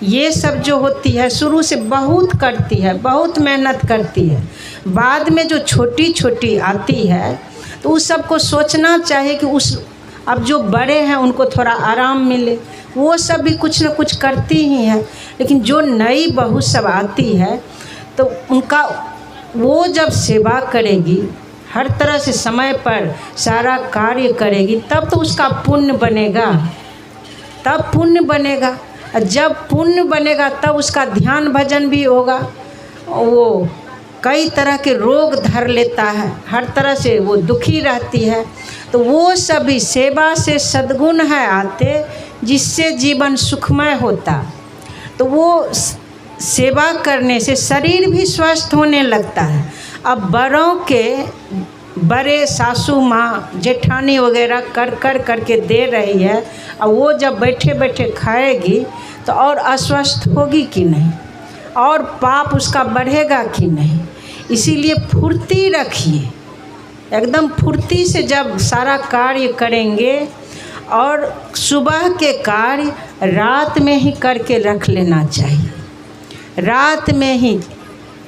ये सब जो होती है शुरू से बहुत करती है, बहुत मेहनत करती है। बाद में जो छोटी छोटी आती है तो उस सबको सोचना चाहिए कि उस अब जो बड़े हैं उनको थोड़ा आराम मिले, वो सब भी कुछ न कुछ करती ही हैं। लेकिन जो नई बहू सब आती है तो उनका वो जब सेवा करेगी, हर तरह से समय पर सारा कार्य करेगी, तब तो उसका पुण्य बनेगा, तब पुण्य बनेगा। और जब पुण्य बनेगा तब उसका ध्यान भजन भी होगा। वो कई तरह के रोग धर लेता है, हर तरह से वो दुखी रहती है, तो वो सभी सेवा से सद्गुण है आते, जिससे जीवन सुखमय होता। तो वो सेवा करने से शरीर भी स्वस्थ होने लगता है। अब बड़ों के बड़े सासू माँ, जेठानी वगैरह करके दे रही है, और वो जब बैठे बैठे खाएगी तो और अस्वस्थ होगी कि नहीं, और पाप उसका बढ़ेगा कि नहीं। इसीलिए फुर्ती रखिए, एकदम फुर्ती से जब सारा कार्य करेंगे, और सुबह के कार्य रात में ही करके रख लेना चाहिए। रात में ही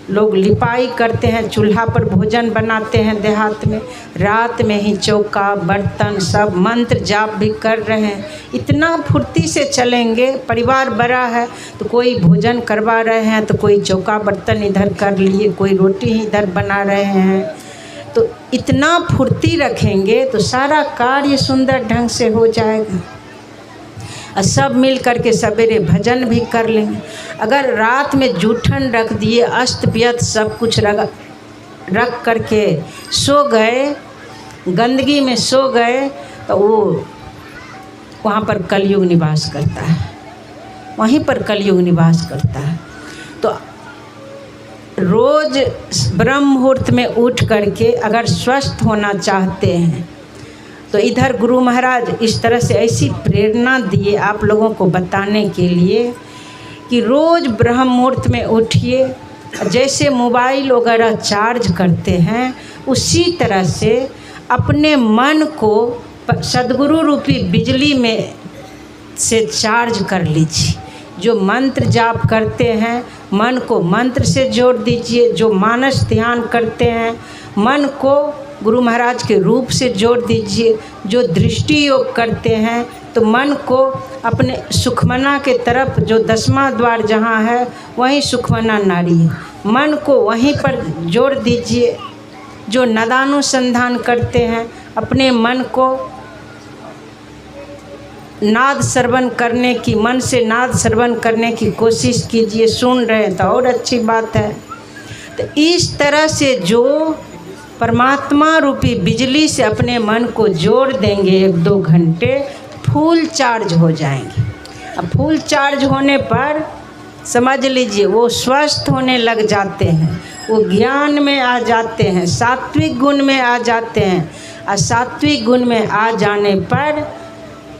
लोग लिपाई करते हैं, चूल्हा पर भोजन बनाते हैं देहात में, रात में ही चौका बर्तन सब मंत्र जाप भी कर रहे हैं। इतना फुर्ती से चलेंगे, परिवार बड़ा है तो कोई भोजन करवा रहे हैं, तो कोई चौका बर्तन इधर कर लिए, कोई रोटी ही इधर बना रहे हैं। तो इतना फुर्ती रखेंगे तो सारा कार्य सुंदर ढंग से हो जाएगा, और सब मिल करके सवेरे भजन भी कर लेंगे। अगर रात में जूठन रख दिए, अस्त व्यस्त सब कुछ रख करके सो गए, गंदगी में सो गए, तो वो वहाँ पर कलयुग निवास करता है, वहीं पर कलयुग निवास करता है। तो रोज़ ब्रह्म मुहूर्त में उठ करके अगर स्वस्थ होना चाहते हैं तो इधर गुरु महाराज इस तरह से ऐसी प्रेरणा दिए आप लोगों को बताने के लिए कि रोज़ ब्रह्म मुहूर्त में उठिए। जैसे मोबाइल वगैरह चार्ज करते हैं, उसी तरह से अपने मन को सद्गुरु रूपी बिजली में से चार्ज कर लीजिए। जो मंत्र जाप करते हैं, मन को मंत्र से जोड़ दीजिए। जो मानस ध्यान करते हैं, मन को गुरु महाराज के रूप से जोड़ दीजिए। जो दृष्टि योग करते हैं, तो मन को अपने सुखमना के तरफ, जो 10वां द्वार जहाँ है वहीं सुखमना नाड़ी है, मन को वहीं पर जोड़ दीजिए। जो नादानुसंधान करते हैं, अपने मन को नाद श्रवण करने की, मन से नाद श्रवण करने की कोशिश कीजिए। सुन रहे हैं तो और अच्छी बात है। तो इस तरह से जो परमात्मा रूपी बिजली से अपने मन को जोड़ देंगे 1-2 घंटे, फुल चार्ज हो जाएंगे। अब फुल चार्ज होने पर समझ लीजिए वो स्वस्थ होने लग जाते हैं, वो ज्ञान में आ जाते हैं, सात्विक गुण में आ जाते हैं। और सात्विक गुण में आ जाने पर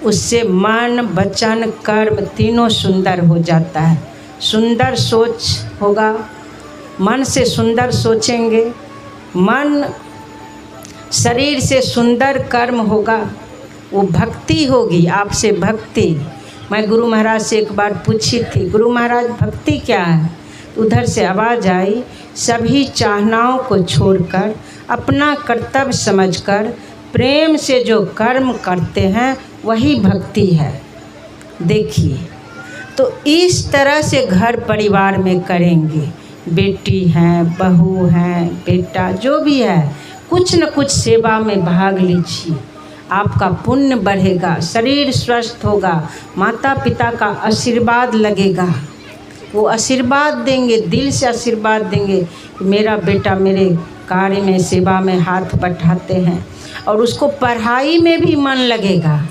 उससे मन, वचन, कर्म तीनों सुंदर हो जाता है। सुंदर सोच होगा, मन से सुंदर सोचेंगे, मन शरीर से सुंदर कर्म होगा, वो भक्ति होगी, आपसे भक्ति। मैं गुरु महाराज से एक बार पूछी थी, गुरु महाराज भक्ति क्या है? उधर से आवाज़ आई, सभी चाहनाओं को छोड़कर अपना कर्तव्य समझकर प्रेम से जो कर्म करते हैं वही भक्ति है। देखिए, तो इस तरह से घर परिवार में करेंगे, बेटी हैं, बहू हैं, बेटा जो भी है, कुछ न कुछ सेवा में भाग लीजिए। आपका पुण्य बढ़ेगा, शरीर स्वस्थ होगा, माता पिता का आशीर्वाद लगेगा। वो आशीर्वाद देंगे, दिल से आशीर्वाद देंगे कि मेरा बेटा मेरे कार्य में, सेवा में हाथ बटाते हैं। और उसको पढ़ाई में भी मन लगेगा।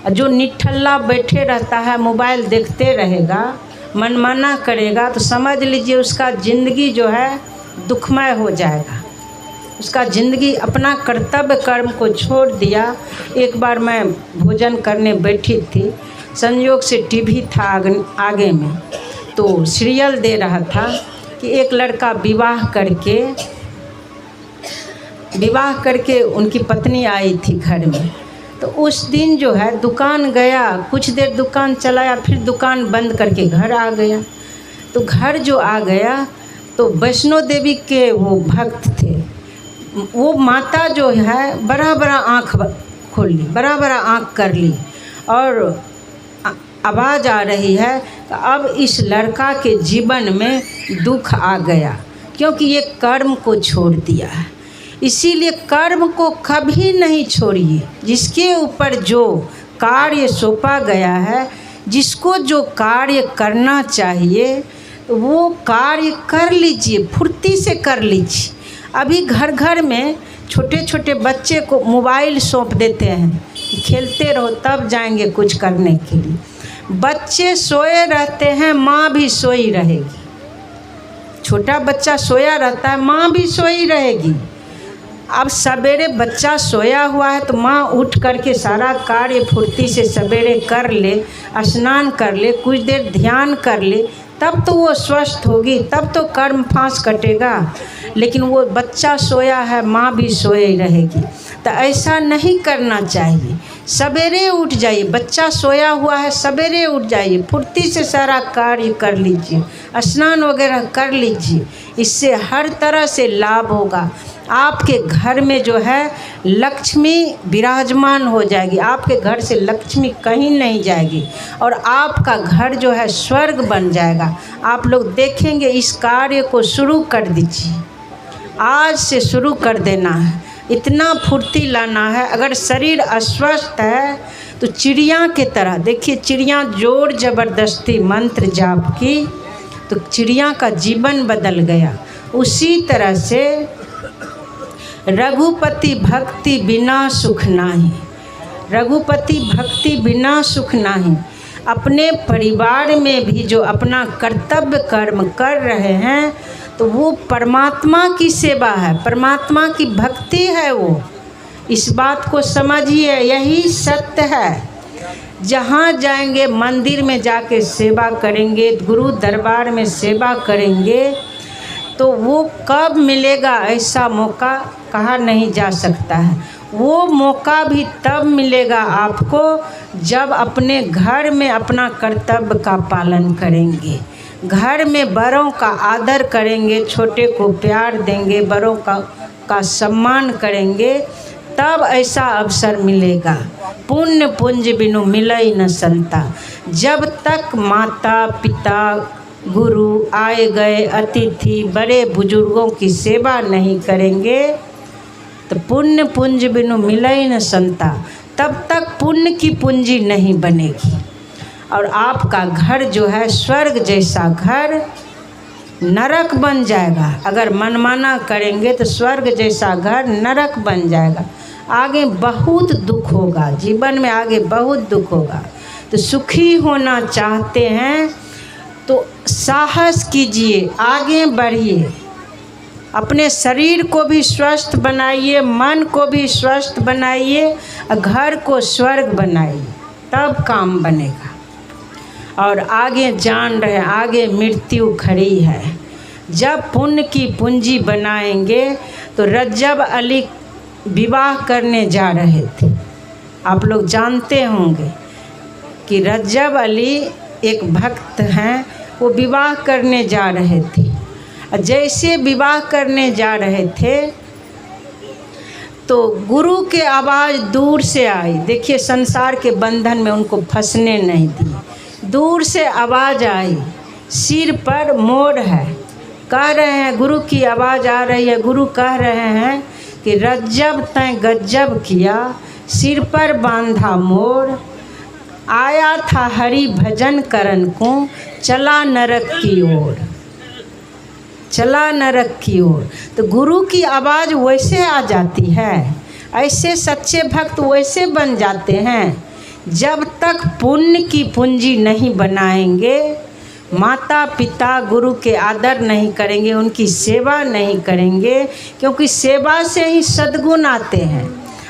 जो निठल्ला बैठे रहता है, मोबाइल देखते रहेगा, मनमाना करेगा, तो समझ लीजिए उसका ज़िंदगी जो है दुखमय हो जाएगा। उसका ज़िंदगी अपना कर्तव्य कर्म को छोड़ दिया। एक बार मैं भोजन करने बैठी थी, संयोग से टीवी था आगे में, तो सीरियल दे रहा था कि एक लड़का विवाह करके उनकी पत्नी आई थी घर में। तो उस दिन जो है दुकान गया, कुछ देर दुकान चलाया, फिर दुकान बंद करके घर आ गया। तो घर जो आ गया तो वैष्णो देवी के वो भक्त थे। वो माता जो है बड़ा बड़ा आँख खोल ली, बड़ा बड़ा आँख कर ली, और आवाज़ आ रही है कि अब इस लड़का के जीवन में दुख आ गया, क्योंकि ये कर्म को छोड़ दिया है। इसीलिए कर्म को कभी नहीं छोड़िए। जिसके ऊपर जो कार्य सौंपा गया है, जिसको जो कार्य करना चाहिए, वो कार्य कर लीजिए, फुर्ती से कर लीजिए। अभी घर घर में छोटे छोटे बच्चे को मोबाइल सौंप देते हैं, खेलते रहो, तब जाएंगे कुछ करने के लिए। बच्चे सोए रहते हैं, माँ भी सोई रहेगी। छोटा बच्चा सोया रहता है, माँ भी सोई रहेगी। अब सवेरे बच्चा सोया हुआ है तो माँ उठ करके सारा कार्य फुर्ती से सवेरे कर ले, स्नान कर ले, कुछ देर ध्यान कर ले, तब तो वो स्वस्थ होगी, तब तो कर्म फांस कटेगा। लेकिन वो बच्चा सोया है, माँ भी सोई रहेगी। तो ऐसा नहीं करना चाहिए। सवेरे उठ जाइए, बच्चा सोया हुआ है, सवेरे उठ जाइए, फुर्ती से सारा कार्य कर लीजिए, स्नान वगैरह कर लीजिए। इससे हर तरह से लाभ होगा। आपके घर में जो है लक्ष्मी विराजमान हो जाएगी। आपके घर से लक्ष्मी कहीं नहीं जाएगी और आपका घर जो है स्वर्ग बन जाएगा। आप लोग देखेंगे। इस कार्य को शुरू कर दीजिए, आज से शुरू कर देना है। इतना फुर्ती लाना है। अगर शरीर अस्वस्थ है तो चिड़िया के तरह, देखिए चिड़िया जोर ज़बरदस्ती मंत्र जाप की तो चिड़िया का जीवन बदल गया। उसी तरह से रघुपति भक्ति बिना सुख नाही, रघुपति भक्ति बिना सुख नाही। अपने परिवार में भी जो अपना कर्तव्य कर्म कर रहे हैं तो वो परमात्मा की सेवा है, परमात्मा की भक्ति है वो। इस बात को समझिए, यही सत्य है। जहाँ जाएंगे मंदिर में जाके सेवा करेंगे, गुरु दरबार में सेवा करेंगे, तो वो कब मिलेगा ऐसा मौका कहा नहीं जा सकता है। वो मौका भी तब मिलेगा आपको जब अपने घर में अपना कर्तव्य का पालन करेंगे, घर में बड़ों का आदर करेंगे, छोटे को प्यार देंगे, बड़ों का सम्मान करेंगे, तब ऐसा अवसर मिलेगा। पुण्य पुंज बिनु मिलई न संता। जब तक माता पिता गुरु आए गए अतिथि बड़े बुजुर्गों की सेवा नहीं करेंगे तो पुण्य पुंज बिनु मिलई न संता, तब तक पुण्य की पूंजी नहीं बनेगी और आपका घर जो है स्वर्ग जैसा घर नरक बन जाएगा। अगर मनमाना करेंगे तो स्वर्ग जैसा घर नरक बन जाएगा। आगे बहुत दुख होगा, जीवन में आगे बहुत दुख होगा। तो सुखी होना चाहते हैं तो साहस कीजिए, आगे बढ़िए, अपने शरीर को भी स्वस्थ बनाइए, मन को भी स्वस्थ बनाइए, घर को स्वर्ग बनाइए, तब काम बनेगा। और आगे जान रहे, आगे मृत्यु खड़ी है। जब पुण्य की पूंजी बनाएंगे तो रज्जब अली विवाह करने जा रहे थे। आप लोग जानते होंगे कि रज्जब अली एक भक्त हैं, वो विवाह करने जा रहे थे। जैसे विवाह करने जा रहे थे तो गुरु के आवाज़ दूर से आई। देखिए संसार के बंधन में उनको फंसने नहीं दी। दूर से आवाज़ आई, सिर पर मोर है। कह रहे हैं, गुरु की आवाज़ आ रही है, गुरु कह रहे हैं कि रज्जब तैं गज्जब किया, सिर पर बांधा मोर, आया था हरि भजन करन को, चला नरक की ओर, चला नरक की ओर। तो गुरु की आवाज़ वैसे आ जाती है। ऐसे सच्चे भक्त वैसे बन जाते हैं, जब तक पुण्य की पूंजी नहीं बनाएंगे, माता पिता गुरु के आदर नहीं करेंगे, उनकी सेवा नहीं करेंगे, क्योंकि सेवा से ही सद्गुण आते हैं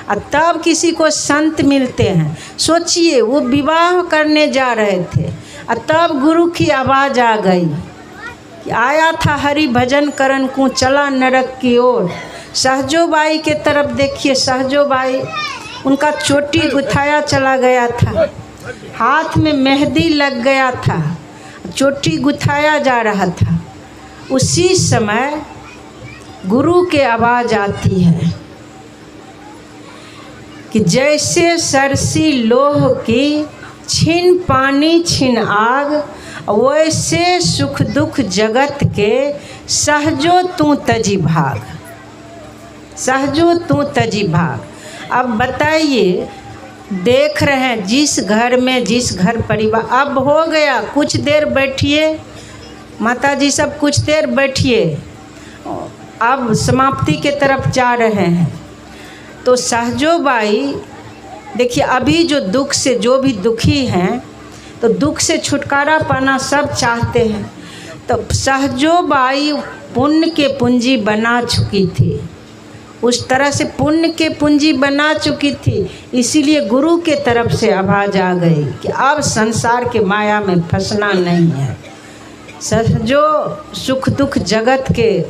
और तब किसी को संत मिलते हैं। सोचिए, वो विवाह करने जा रहे थे और तब गुरु की आवाज़ आ गई कि आया था हरि भजन करन को चला नरक की ओर। सहजोबाई के तरफ देखिए, सहजोबाई उनका चोटी गुथाया चला गया था, हाथ में मेहंदी लग गया था, चोटी गुथाया जा रहा था। उसी समय गुरु के आवाज़ आती है कि जैसे सरसी लोह की छिन पानी छिन आग, वैसे सुख दुख जगत के सहजो तू तजी भाग, सहजो तू तजी भाग। अब बताइए, देख रहे हैं जिस घर में जिस घर परिवार, अब हो गया, कुछ देर बैठिए माता जी, सब कुछ देर बैठिए, अब समाप्ति के तरफ जा रहे हैं। तो सहजोबाई देखिए, अभी जो दुख से जो भी दुखी हैं, तो दुख से छुटकारा पाना सब चाहते हैं। तो सहजोबाई पुण्य के पूंजी बना चुकी थी, उस तरह से पुण्य के पूंजी बना चुकी थी, इसीलिए गुरु के तरफ से आवाज़ आ गई कि अब संसार के माया में फंसना नहीं है। सहजो सुख दुख जगत के,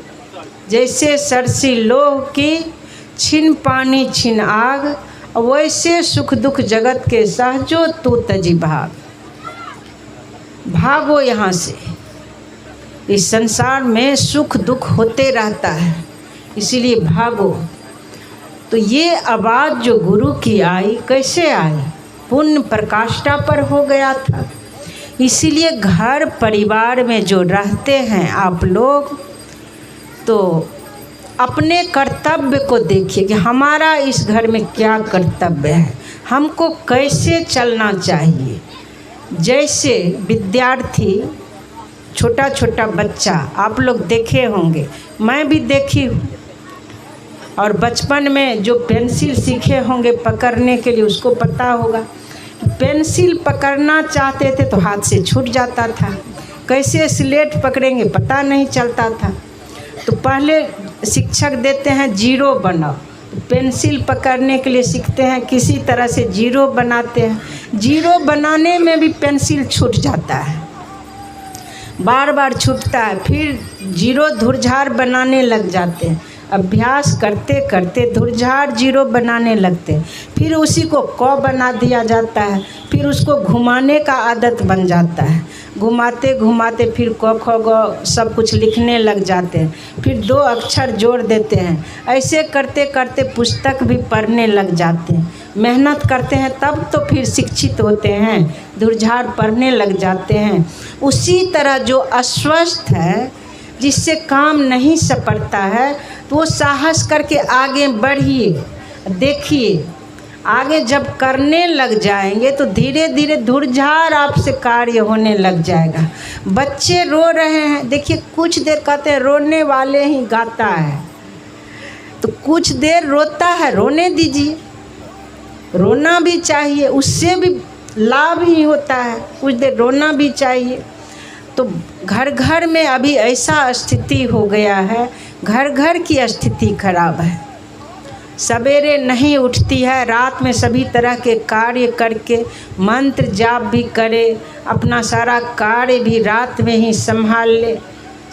जैसे सरसी लोह की छिन पानी छिन आग, वैसे सुख दुख जगत के सहजो तू तजी भाग। भागो यहाँ से, इस संसार में सुख दुख होते रहता है, इसीलिए भागो। तो ये आवाज़ जो गुरु की आई, कैसे आई? पुण्य प्रकाष्ठा पर हो गया था। इसीलिए घर परिवार में जो रहते हैं आप लोग, तो अपने कर्तव्य को देखिए कि हमारा इस घर में क्या कर्तव्य है, हमको कैसे चलना चाहिए। जैसे विद्यार्थी, छोटा छोटा बच्चा, आप लोग देखे होंगे, मैं भी देखी हूँ, और बचपन में जो पेंसिल सीखे होंगे पकड़ने के लिए, उसको पता होगा कि पेंसिल पकड़ना चाहते थे तो हाथ से छूट जाता था, कैसे स्लेट पकड़ेंगे पता नहीं चलता था। तो पहले शिक्षक देते हैं जीरो बनाओ, तो पेंसिल पकड़ने के लिए सीखते हैं, किसी तरह से जीरो बनाते हैं। जीरो बनाने में भी पेंसिल छूट जाता है, बार बार छूटता है, फिर जीरो धुरझार बनाने लग जाते हैं। अभ्यास करते करते धुरझार जीरो बनाने लगते हैं, फिर उसी को क बना दिया जाता है, फिर उसको घुमाने का आदत बन जाता है, घुमाते घुमाते फिर क ख ग सब कुछ लिखने लग जाते हैं, फिर 2 अक्षर जोड़ देते हैं। ऐसे करते करते पुस्तक भी पढ़ने लग जाते हैं, मेहनत करते हैं, तब तो फिर शिक्षित होते हैं, धुरझार पढ़ने लग जाते हैं। उसी तरह जो अस्वस्थ है, जिससे काम नहीं सपरता है, तो वो साहस करके आगे बढ़िए। देखिए, आगे जब करने लग जाएंगे तो धीरे धीरे धुरझार आपसे कार्य होने लग जाएगा। बच्चे रो रहे हैं, देखिए कुछ देर कहते हैं रोने वाले ही गाता है, तो कुछ देर रोता है, रोने दीजिए, रोना भी चाहिए, उससे भी लाभ ही होता है, कुछ देर रोना भी चाहिए। तो घर घर में अभी ऐसा स्थिति हो गया है, घर घर की स्थिति खराब है। सवेरे नहीं उठती है, रात में सभी तरह के कार्य करके मंत्र जाप भी करे, अपना सारा कार्य भी रात में ही संभाल ले,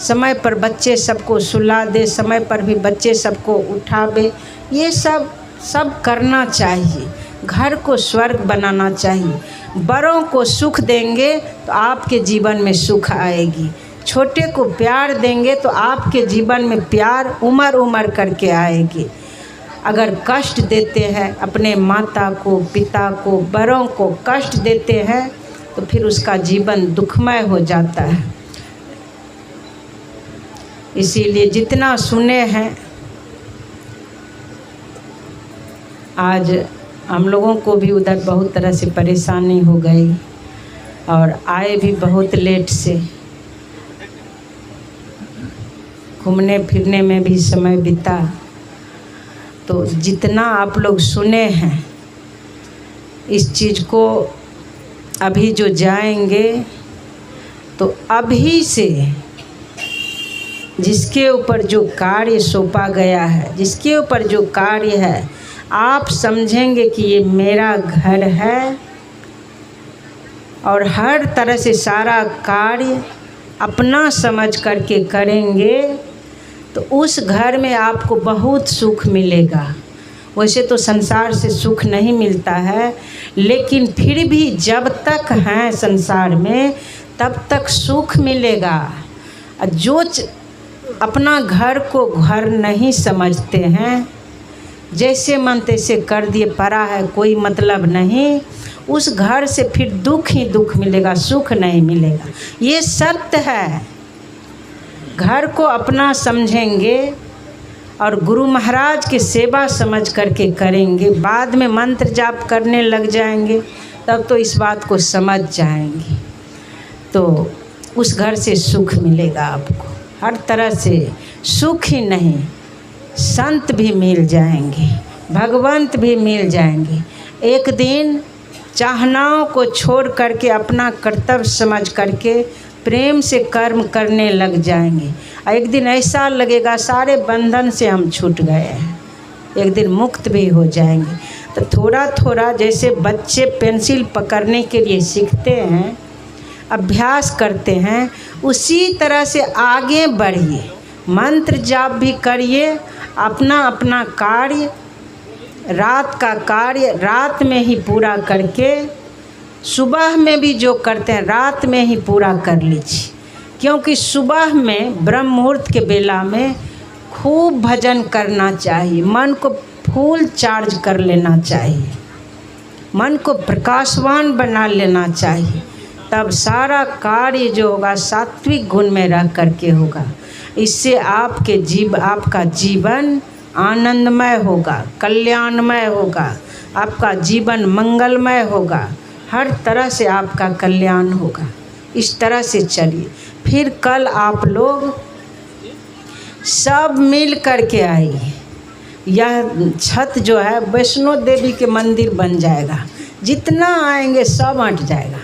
समय पर बच्चे सबको सुला दे, समय पर भी बच्चे सबको उठावे। ये सब करना चाहिए, घर को स्वर्ग बनाना चाहिए। बड़ों को सुख देंगे तो आपके जीवन में सुख आएगी, छोटे को प्यार देंगे तो आपके जीवन में प्यार उमर उमर करके आएगी। अगर कष्ट देते हैं अपने माता को, पिता को, बड़ों को कष्ट देते हैं, तो फिर उसका जीवन दुखमय हो जाता है। इसीलिए जितना सुने हैं, आज हम लोगों को भी उधर बहुत तरह से परेशानी हो गई और आए भी बहुत लेट से, घूमने फिरने में भी समय बीता। तो जितना आप लोग सुने हैं इस चीज़ को, अभी जो जाएंगे तो अभी से जिसके ऊपर जो कार्य सौंपा गया है, जिसके ऊपर जो कार्य है, आप समझेंगे कि ये मेरा घर है और हर तरह से सारा कार्य अपना समझ करके करेंगे तो उस घर में आपको बहुत सुख मिलेगा। वैसे तो संसार से सुख नहीं मिलता है, लेकिन फिर भी जब तक हैं संसार में तब तक सुख मिलेगा। जो अपना घर को घर नहीं समझते हैं, जैसे मन तैसे कर दिए, पड़ा है कोई मतलब नहीं, उस घर से फिर दुख ही दुख मिलेगा, सुख नहीं मिलेगा। ये सत्य है। घर को अपना समझेंगे और गुरु महाराज की सेवा समझ करके करेंगे, बाद में मंत्र जाप करने लग जाएंगे तब तो इस बात को समझ जाएंगे, तो उस घर से सुख मिलेगा आपको। हर तरह से सुख ही नहीं, संत भी मिल जाएंगे, भगवंत भी मिल जाएंगे। एक दिन चाहनाओं को छोड़ करके अपना कर्तव्य समझ करके प्रेम से कर्म करने लग जाएंगे। एक दिन ऐसा लगेगा सारे बंधन से हम छूट गए हैं, एक दिन मुक्त भी हो जाएंगे। तो थोड़ा थोड़ा जैसे बच्चे पेंसिल पकड़ने के लिए सीखते हैं, अभ्यास करते हैं, उसी तरह से आगे बढ़िए। मंत्र जाप भी करिए, अपना अपना कार्य, रात का कार्य रात में ही पूरा करके, सुबह में भी जो करते हैं रात में ही पूरा कर लीजिए। क्योंकि सुबह में ब्रह्म मुहूर्त के बेला में खूब भजन करना चाहिए, मन को फुल चार्ज कर लेना चाहिए, मन को प्रकाशवान बना लेना चाहिए। तब सारा कार्य जो होगा सात्विक गुण में रह करके होगा। इससे आपका जीवन आनंदमय होगा, कल्याणमय होगा, आपका जीवन मंगलमय होगा, हर तरह से आपका कल्याण होगा। इस तरह से चलिए। फिर कल आप लोग सब मिल करके आइए। यह छत जो है वैष्णो देवी के मंदिर बन जाएगा, जितना आएंगे सब अट जाएगा,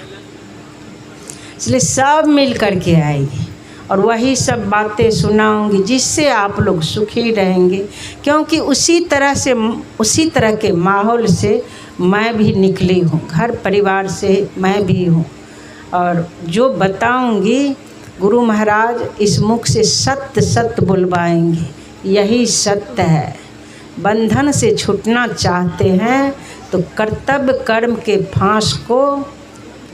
इसलिए सब मिल करके आइए और वही सब बातें सुनाऊंगी जिससे आप लोग सुखी रहेंगे। क्योंकि उसी तरह के माहौल से मैं भी निकली हूँ, घर परिवार से मैं भी हूँ। और जो बताऊंगी गुरु महाराज इस मुख से सत्य सत्य बुलवाएंगे, यही सत्य है। बंधन से छूटना चाहते हैं तो कर्तव्य कर्म के फांस को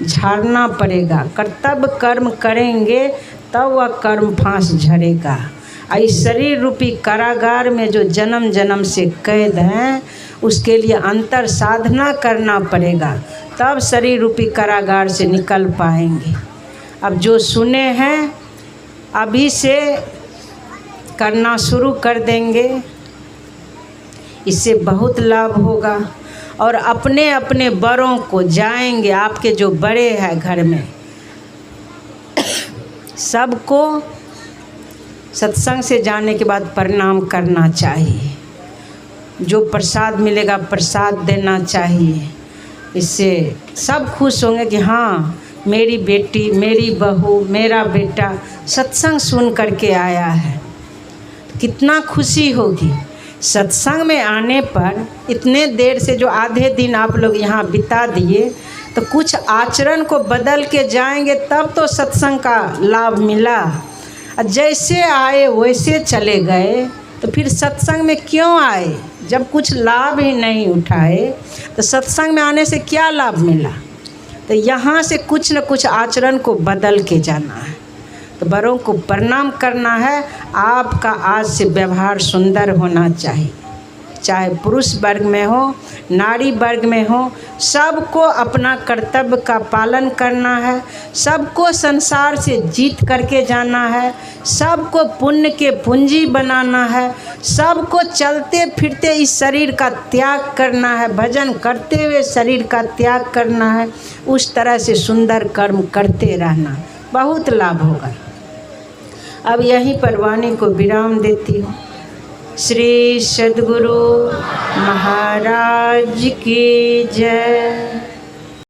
झाड़ना पड़ेगा। कर्तव्य कर्म करेंगे तब वह कर्म फांस झड़ेगा। इस शरीर रूपी कारागार में जो जन्म जन्म से कैद हैं, उसके लिए अंतर साधना करना पड़ेगा, तब शरीर रूपी कारागार से निकल पाएंगे। अब जो सुने हैं अभी से करना शुरू कर देंगे, इससे बहुत लाभ होगा। और अपने अपने बड़ों को जाएंगे, आपके जो बड़े हैं घर में, सबको सत्संग से जाने के बाद प्रणाम करना चाहिए। जो प्रसाद मिलेगा प्रसाद देना चाहिए। इससे सब खुश होंगे कि हाँ मेरी बेटी, मेरी बहू, मेरा बेटा सत्संग सुन करके आया है। कितना खुशी होगी। सत्संग में आने पर इतने देर से जो आधे दिन आप लोग यहाँ बिता दिए, तो कुछ आचरण को बदल के जाएंगे तब तो सत्संग का लाभ मिला। जैसे आए वैसे चले गए तो फिर सत्संग में क्यों आए? जब कुछ लाभ ही नहीं उठाए तो सत्संग में आने से क्या लाभ मिला? तो यहाँ से कुछ न कुछ आचरण को बदल के जाना है। तो बड़ों को प्रणाम करना है। आपका आज से व्यवहार सुंदर होना चाहिए, चाहे पुरुष वर्ग में हो, नारी वर्ग में हो, सबको अपना कर्तव्य का पालन करना है। सबको संसार से जीत करके जाना है। सबको पुण्य के पूंजी बनाना है। सबको चलते फिरते इस शरीर का त्याग करना है, भजन करते हुए शरीर का त्याग करना है। उस तरह से सुंदर कर्म करते रहना, बहुत लाभ होगा। अब यहीं पर वाणी को विराम देती हूँ। श्री सद्गुरु महाराज की जय।